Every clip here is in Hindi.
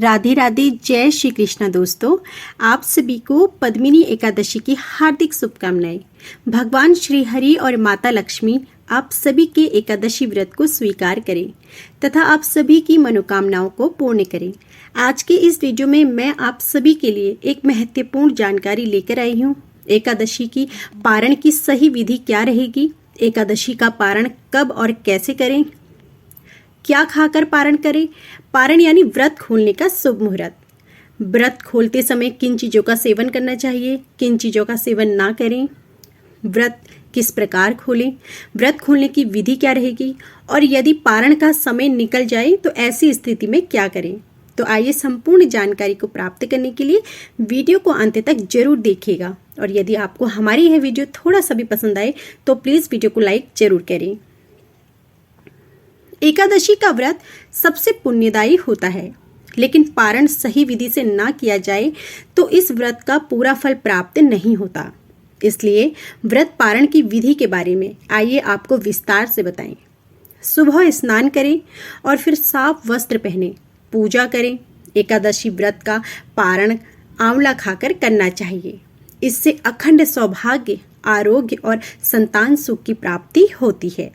राधे राधे, जय श्री कृष्णा। दोस्तों, आप सभी को पद्मिनी एकादशी की हार्दिक शुभकामनाएं। भगवान श्री हरि और माता लक्ष्मी आप सभी के एकादशी व्रत को स्वीकार करें तथा आप सभी की मनोकामनाओं को पूर्ण करें। आज के इस वीडियो में मैं आप सभी के लिए एक महत्वपूर्ण जानकारी लेकर आई हूँ। एकादशी की पारण की सही विधि क्या रहेगी, एकादशी का पारण कब और कैसे करें, क्या खाकर पारण करें, पारण यानी व्रत खोलने का शुभ मुहूर्त, व्रत खोलते समय किन चीज़ों का सेवन करना चाहिए, किन चीज़ों का सेवन ना करें, व्रत किस प्रकार खोलें, व्रत खोलने की विधि क्या रहेगी और यदि पारण का समय निकल जाए तो ऐसी स्थिति में क्या करें। तो आइए संपूर्ण जानकारी को प्राप्त करने के लिए वीडियो को अंत तक जरूर देखिएगा और यदि आपको हमारी यह वीडियो थोड़ा सा भी पसंद आए तो प्लीज़ वीडियो को लाइक जरूर करें। एकादशी का व्रत सबसे पुण्यदायी होता है, लेकिन पारण सही विधि से ना किया जाए तो इस व्रत का पूरा फल प्राप्त नहीं होता। इसलिए व्रत पारण की विधि के बारे में आइए आपको विस्तार से बताएं। सुबह स्नान करें और फिर साफ वस्त्र पहने पूजा करें। एकादशी व्रत का पारण आंवला खाकर करना चाहिए। इससे अखंड सौभाग्य, आरोग्य और संतान सुख की प्राप्ति होती है।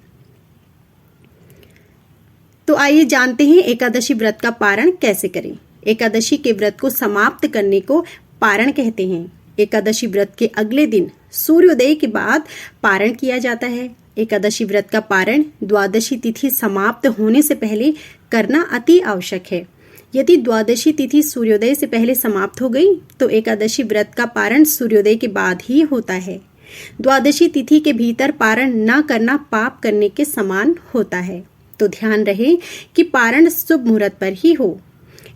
तो आइए जानते हैं एकादशी व्रत का पारण कैसे करें। एकादशी के व्रत को समाप्त करने को पारण कहते हैं। एकादशी व्रत के अगले दिन सूर्योदय के बाद पारण किया जाता है। एकादशी व्रत का पारण द्वादशी तिथि समाप्त होने से पहले करना अति आवश्यक है। यदि द्वादशी तिथि सूर्योदय से पहले समाप्त हो गई तो एकादशी व्रत का पारण सूर्योदय के बाद ही होता है। द्वादशी तिथि के भीतर पारण न करना पाप करने के समान होता है। तो ध्यान रहे कि पारण शुभ मुहूर्त पर ही हो।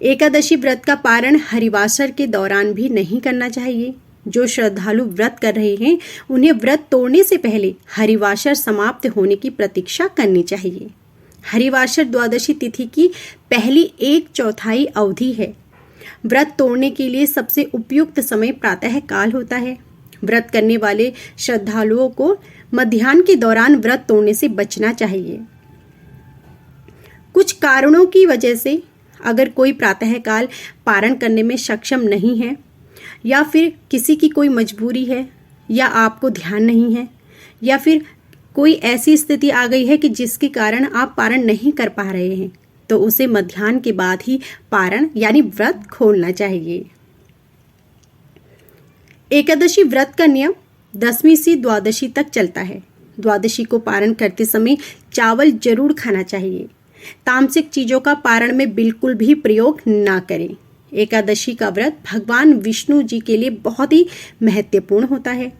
एकादशी व्रत का पारण हरिवासर के दौरान भी नहीं करना चाहिए। जो श्रद्धालु व्रत कर रहे हैं उन्हें व्रत तोड़ने से पहले हरिवासर समाप्त होने की प्रतीक्षा करनी चाहिए। हरिवासर द्वादशी तिथि की पहली 1/4 अवधि है। व्रत तोड़ने के लिए सबसे उपयुक्त समय प्रातः काल होता है। व्रत करने वाले श्रद्धालुओं को मध्याह्न के दौरान व्रत तोड़ने से बचना चाहिए। कुछ कारणों की वजह से अगर कोई प्रातःकाल पारण करने में सक्षम नहीं है या फिर किसी की कोई मजबूरी है या आपको ध्यान नहीं है या फिर कोई ऐसी स्थिति आ गई है कि जिसके कारण आप पारण नहीं कर पा रहे हैं तो उसे मध्याह्न के बाद ही पारण यानी व्रत खोलना चाहिए। एकादशी व्रत का नियम 10वीं से द्वादशी तक चलता है। द्वादशी को पारण करते समय चावल जरूर खाना चाहिए। तामसिक चीजों का पारण में बिल्कुल भी प्रयोग ना करें। एकादशी का व्रत भगवान विष्णु जी के लिए बहुत ही महत्वपूर्ण होता है।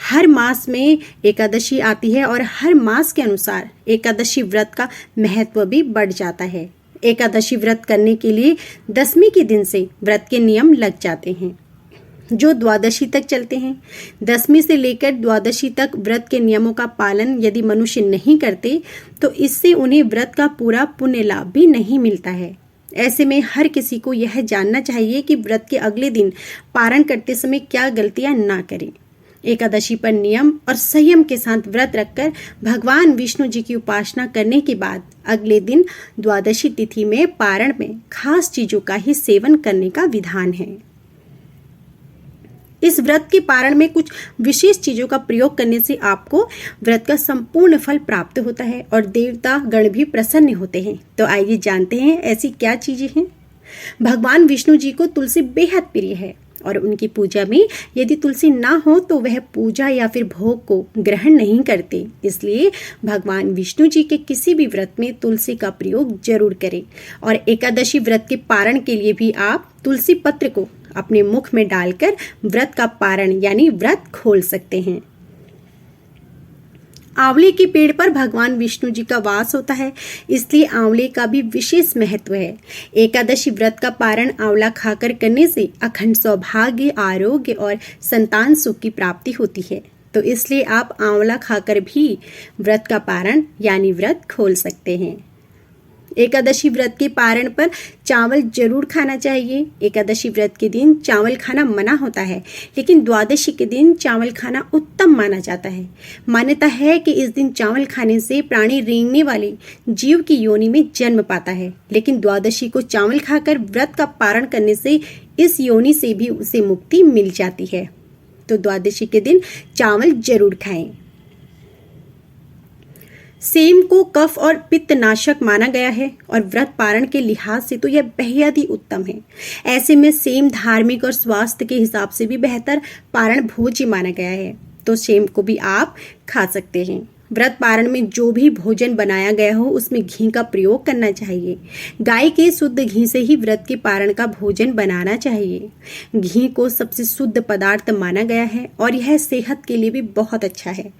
हर मास में एकादशी आती है और हर मास के अनुसार एकादशी व्रत का महत्व भी बढ़ जाता है। एकादशी व्रत करने के लिए 10वीं के दिन से व्रत के नियम लग जाते हैं जो द्वादशी तक चलते हैं। 10वीं से लेकर द्वादशी तक व्रत के नियमों का पालन यदि मनुष्य नहीं करते तो इससे उन्हें व्रत का पूरा पुण्य लाभ भी नहीं मिलता है। ऐसे में हर किसी को यह जानना चाहिए कि व्रत के अगले दिन पारण करते समय क्या गलतियां ना करें। एकादशी पर नियम और संयम के साथ व्रत रखकर भगवान विष्णु जी की उपासना करने के बाद अगले दिन द्वादशी तिथि में पारण में खास चीजों का ही सेवन करने का विधान है। इस व्रत के पारण में कुछ विशेष चीजों का प्रयोग करने से आपको व्रत का संपूर्ण फल प्राप्त होता है और देवता गण भी प्रसन्न होते हैं। तो आइए जानते हैं ऐसी क्या चीजें हैं। भगवान विष्णु जी को तुलसी बेहद प्रिय है और उनकी पूजा में यदि तुलसी ना हो तो वह पूजा या फिर भोग को ग्रहण नहीं करते। इसलिए भगवान विष्णु जी के किसी भी व्रत में तुलसी का प्रयोग जरूर करें और एकादशी व्रत के पारण के लिए भी आप तुलसी पत्र को अपने मुख में डालकर व्रत का पारण यानी व्रत खोल सकते हैं। आंवले के पेड़ पर भगवान विष्णु जी का वास होता है, इसलिए आंवले का भी विशेष महत्व है। एकादशी व्रत का पारण आंवला खाकर करने से अखंड सौभाग्य, आरोग्य और संतान सुख की प्राप्ति होती है। तो इसलिए आप आंवला खाकर भी व्रत का पारण यानी व्रत खोल सकते हैं। एकादशी व्रत के पारण पर चावल जरूर खाना चाहिए। एकादशी व्रत के दिन चावल खाना मना होता है, लेकिन द्वादशी के दिन चावल खाना उत्तम माना जाता है। मान्यता है कि इस दिन चावल खाने से प्राणी रेंगने वाले जीव की योनि में जन्म पाता है, लेकिन द्वादशी को चावल खाकर व्रत का पारण करने से इस योनि से भी उसे मुक्ति मिल जाती है। तो द्वादशी के दिन चावल जरूर खाएं। सेम को कफ और पित्त नाशक माना गया है और व्रत पारण के लिहाज से तो यह बेहद ही उत्तम है। ऐसे में सेम धार्मिक और स्वास्थ्य के हिसाब से भी बेहतर पारण भोज्य माना गया है, तो सेम को भी आप खा सकते हैं। व्रत पारण में जो भी भोजन बनाया गया हो उसमें घी का प्रयोग करना चाहिए। गाय के शुद्ध घी से ही व्रत के पारण का भोजन बनाना चाहिए। घी को सबसे शुद्ध पदार्थ माना गया है और यह सेहत के लिए भी बहुत अच्छा है,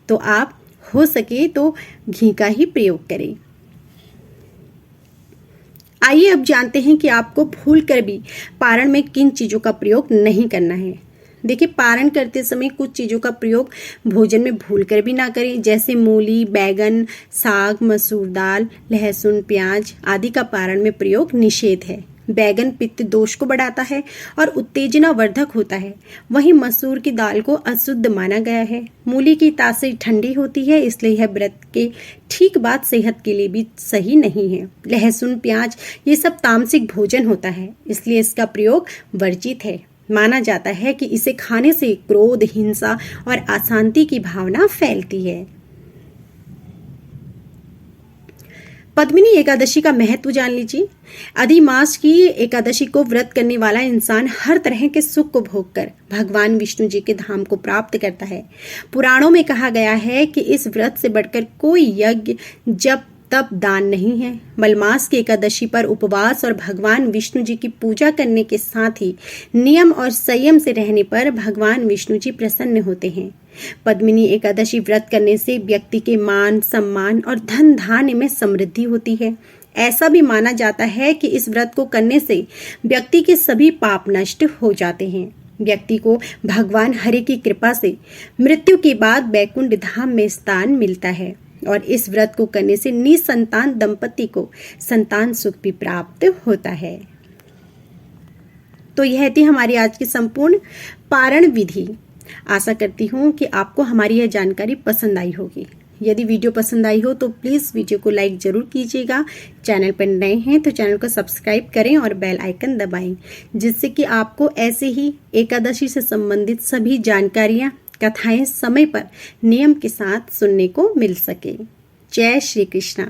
तो आप हो सके तो घी का ही प्रयोग करें। आइए अब जानते हैं कि आपको भूलकर भी पारण में किन चीजों का प्रयोग नहीं करना है। देखिए, पारण करते समय कुछ चीजों का प्रयोग भोजन में भूलकर भी ना करें, जैसे मूली, बैगन, साग, मसूर दाल, लहसुन, प्याज आदि का पारण में प्रयोग निषेध है। बैगन पित्त दोष को बढ़ाता है और उत्तेजना वर्धक होता है। वहीं मसूर की दाल को अशुद्ध माना गया है। मूली की तासीर ठंडी होती है, इसलिए यह व्रत के ठीक बाद सेहत के लिए भी सही नहीं है। लहसुन, प्याज ये सब तामसिक भोजन होता है, इसलिए इसका प्रयोग वर्जित है। माना जाता है कि इसे खाने से क्रोध, हिंसा और अशांति की भावना फैलती है। पद्मिनी एकादशी का महत्व जान लीजिए। अधिमास की एकादशी को व्रत करने वाला इंसान हर तरह के सुख को भोगकर भगवान विष्णु जी के धाम को प्राप्त करता है। पुराणों में कहा गया है कि इस व्रत से बढ़कर कोई यज्ञ, जप, तप, दान नहीं है। मलमास की एकादशी पर उपवास और भगवान विष्णु जी की पूजा करने के साथ ही नियम और संयम से रहने पर भगवान विष्णु जी प्रसन्न होते हैं। पद्मिनी एकादशी व्रत करने से व्यक्ति के मान, सम्मान और धन धान्य में समृद्धि होती है। ऐसा भी माना जाता है कि इस व्रत को करने से व्यक्ति के सभी पाप नष्ट हो जाते हैं। व्यक्ति को भगवान हरि की कृपा से मृत्यु के बाद वैकुंठ धाम में स्थान मिलता है और इस व्रत को करने से निसंतान दंपति को संतान सुख भी प्राप्त होता है। तो यह थी हमारी आज की संपूर्ण पारण विधि। आशा करती हूँ कि आपको हमारी यह जानकारी पसंद आई होगी। यदि वीडियो पसंद आई हो तो प्लीज़ वीडियो को लाइक ज़रूर कीजिएगा। चैनल पर नए हैं तो चैनल को सब्सक्राइब करें और बेल आइकन दबाएं, जिससे कि आपको ऐसे ही एकादशी से संबंधित सभी जानकारियाँ, कथाएं समय पर नियम के साथ सुनने को मिल सके। जय श्री कृष्णा।